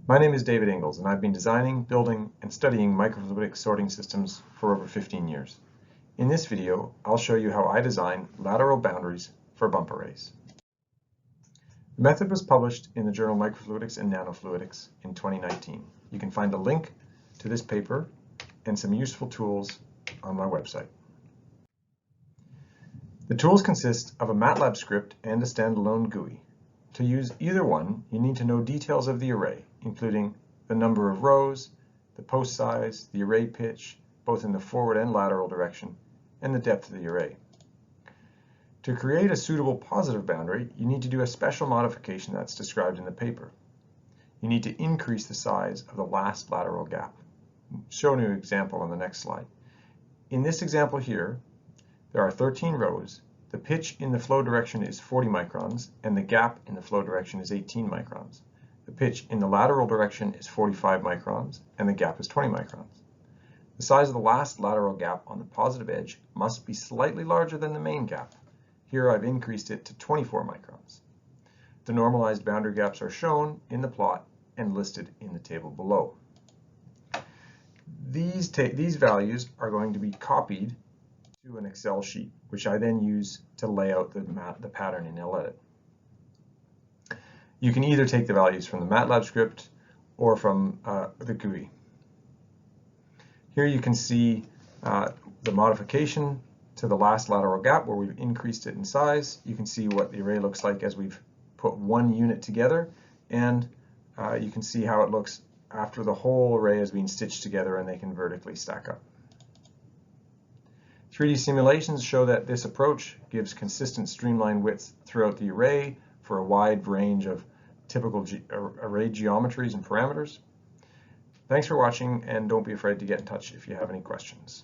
My name is David Inglis, and I've been designing, building, and studying microfluidic sorting systems for over 15 years. In this video, I'll show you how I design lateral boundaries for bump arrays. The method was published in the journal Microfluidics and Nanofluidics in 2019. You can find a link to this paper and some useful tools on my website. The tools consist of a MATLAB script and a standalone GUI. To use either one, you need to know details of the array, including the number of rows, the post size, the array pitch, both in the forward and lateral direction, and the depth of the array. To create a suitable positive boundary, you need to do a special modification that's described in the paper. You need to increase the size of the last lateral gap. I'll show you an example on the next slide. In this example here, there are 13 rows. The pitch in the flow direction is 40 microns, and the gap in the flow direction is 18 microns. The pitch in the lateral direction is 45 microns, and the gap is 20 microns. The size of the last lateral gap on the positive edge must be slightly larger than the main gap. Here I've increased it to 24 microns. The normalized boundary gaps are shown in the plot and listed in the table below. These values are going to be copied to an Excel sheet, which I then use to lay out the pattern in LEdit. You can either take the values from the MATLAB script or from the GUI. Here you can see the modification to the last lateral gap where we've increased it in size. You can see what the array looks like as we've put one unit together, and you can see how it looks after the whole array has been stitched together and they can vertically stack up. 3D simulations show that this approach gives consistent streamline width throughout the array for a wide range of typical array geometries and parameters. Thanks for watching, and don't be afraid to get in touch if you have any questions.